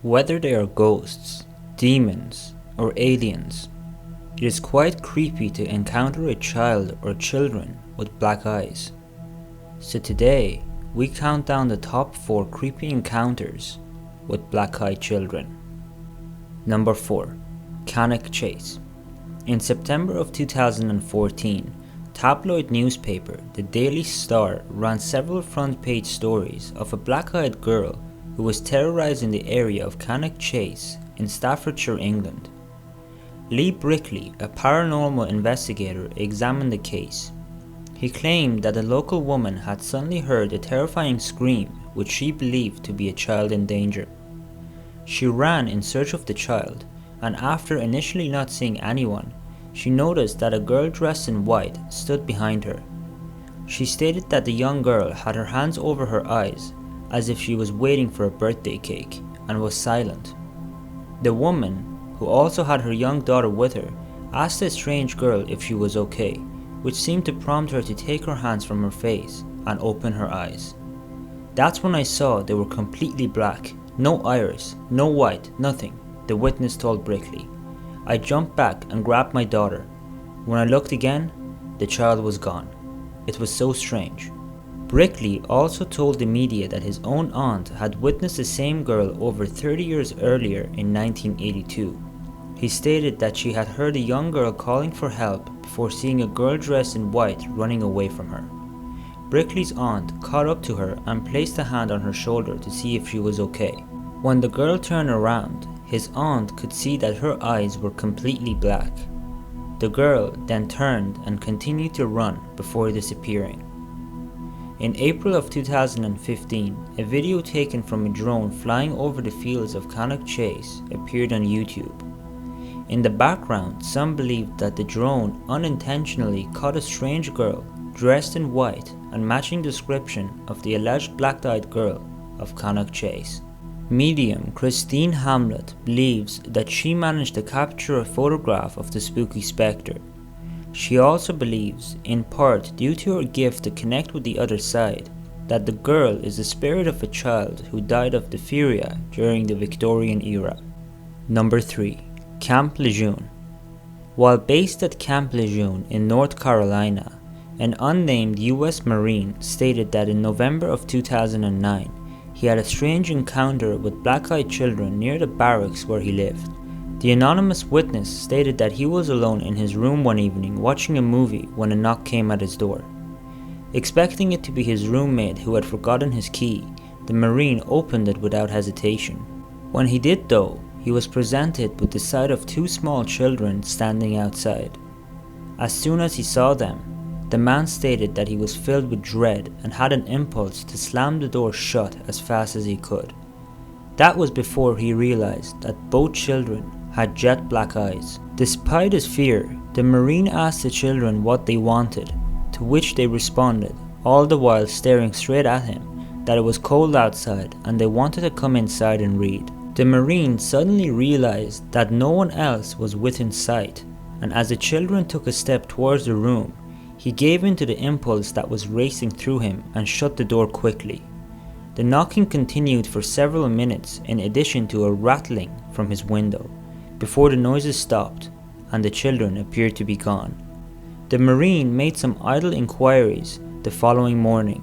Whether they are ghosts, demons, or aliens, it is quite creepy to encounter a child or children with black eyes. So today, we count down the top 4 creepy encounters with black-eyed children. Number 4. Cannock Chase. In September of 2014, tabloid newspaper The Daily Star ran several front-page stories of a black-eyed girl who was terrorizing the area of Cannock Chase in Staffordshire, England. Lee Brickley, a paranormal investigator, examined the case. He claimed that a local woman had suddenly heard a terrifying scream which she believed to be a child in danger. She ran in search of the child, and after initially not seeing anyone, she noticed that a girl dressed in white stood behind her. She stated that the young girl had her hands over her eyes as if she was waiting for a birthday cake and was silent. The woman, who also had her young daughter with her, asked the strange girl if she was okay, which seemed to prompt her to take her hands from her face and open her eyes. "That's when I saw they were completely black, no iris, no white, nothing," the witness told Brickley. "I jumped back and grabbed my daughter. When I looked again, the child was gone. It was so strange." Brickley also told the media that his own aunt had witnessed the same girl over 30 years earlier in 1982. He stated that she had heard a young girl calling for help before seeing a girl dressed in white running away from her. Brickley's aunt caught up to her and placed a hand on her shoulder to see if she was okay. When the girl turned around, his aunt could see that her eyes were completely black. The girl then turned and continued to run before disappearing. In April of 2015, a video taken from a drone flying over the fields of Cannock Chase appeared on YouTube. In the background, some believed that the drone unintentionally caught a strange girl dressed in white and matching description of the alleged black-eyed girl of Cannock Chase. Medium Christine Hamlet believes that she managed to capture a photograph of the spooky spectre. She also believes, in part due to her gift to connect with the other side, that the girl is the spirit of a child who died of diphtheria during the Victorian era. Number 3. Camp Lejeune. While based at Camp Lejeune in North Carolina, an unnamed US Marine stated that in November of 2009, he had a strange encounter with black-eyed children near the barracks where he lived. The anonymous witness stated that he was alone in his room one evening watching a movie when a knock came at his door. Expecting it to be his roommate who had forgotten his key, the Marine opened it without hesitation. When he did though, he was presented with the sight of 2 small children standing outside. As soon as he saw them, the man stated that he was filled with dread and had an impulse to slam the door shut as fast as he could. That was before he realized that both children had jet black eyes. Despite his fear, the Marine asked the children what they wanted, to which they responded, all the while staring straight at him, that it was cold outside and they wanted to come inside and read. The Marine suddenly realized that no one else was within sight, and as the children took a step towards the room, he gave in to the impulse that was racing through him and shut the door quickly. The knocking continued for several minutes in addition to a rattling from his window, before the noises stopped and the children appeared to be gone. The Marine made some idle inquiries the following morning,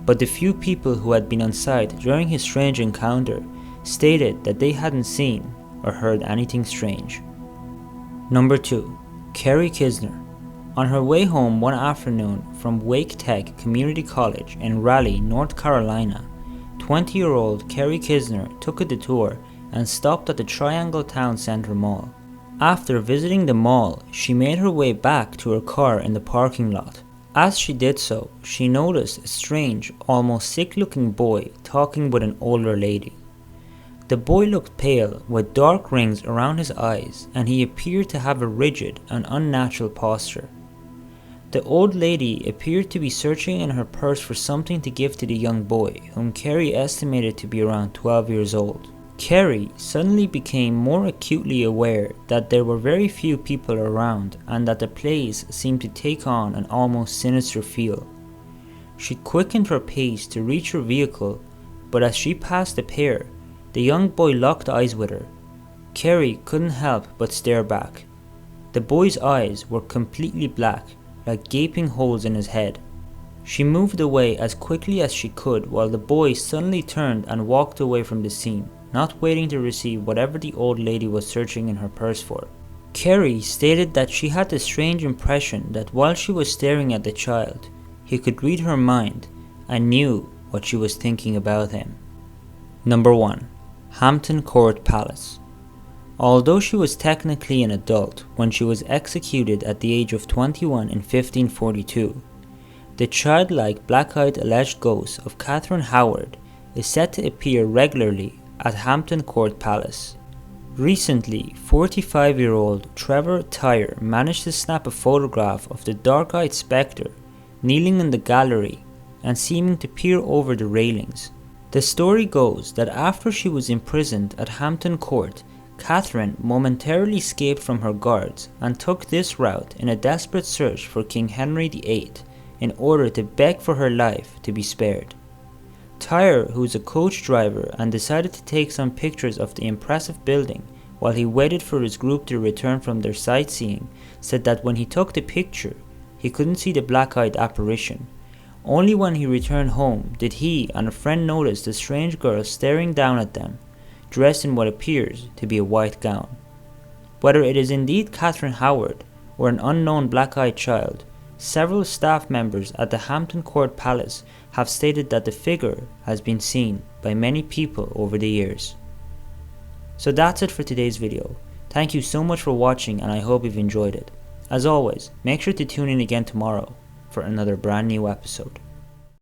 but the few people who had been on site during his strange encounter stated that they hadn't seen or heard anything strange. Number 2. Carrie Kisna. On her way home one afternoon from Wake Tech Community College in Raleigh, North Carolina, 20-year-old Carrie Kisna took a detour and stopped at the Triangle Town Center Mall. After visiting the mall, she made her way back to her car in the parking lot. As she did so, she noticed a strange, almost sick-looking boy talking with an older lady. The boy looked pale with dark rings around his eyes, and he appeared to have a rigid and unnatural posture. The old lady appeared to be searching in her purse for something to give to the young boy, whom Carrie estimated to be around 12 years old. Carrie suddenly became more acutely aware that there were very few people around and that the place seemed to take on an almost sinister feel. She quickened her pace to reach her vehicle, but as she passed the pair, The young boy locked eyes with her. Carrie couldn't help but stare back. The boy's eyes were completely black, like gaping holes in his head. She moved away as quickly as she could while the boy suddenly turned and walked away from the scene, not waiting to receive whatever the old lady was searching in her purse for. Carrie stated that she had the strange impression that while she was staring at the child, he could read her mind and knew what she was thinking about him. Number 1. Hampton Court Palace. Although she was technically an adult when she was executed at the age of 21 in 1542, the childlike black-eyed alleged ghost of Catherine Howard is said to appear regularly at Hampton Court Palace. Recently, 45-year-old Trevor Tyre managed to snap a photograph of the dark-eyed spectre kneeling in the gallery and seeming to peer over the railings. The story goes that after she was imprisoned at Hampton Court, Catherine momentarily escaped from her guards and took this route in a desperate search for King Henry VIII in order to beg for her life to be spared. Tyre, who is a coach driver and decided to take some pictures of the impressive building while he waited for his group to return from their sightseeing, said that when he took the picture, he couldn't see the black-eyed apparition. Only when he returned home did he and a friend notice the strange girl staring down at them, dressed in what appears to be a white gown. Whether it is indeed Catherine Howard or an unknown black-eyed child, several staff members at the Hampton Court Palace have stated that the figure has been seen by many people over the years. So that's it for today's video. Thank you so much for watching and I hope you've enjoyed it. As always, make sure to tune in again tomorrow for another brand new episode.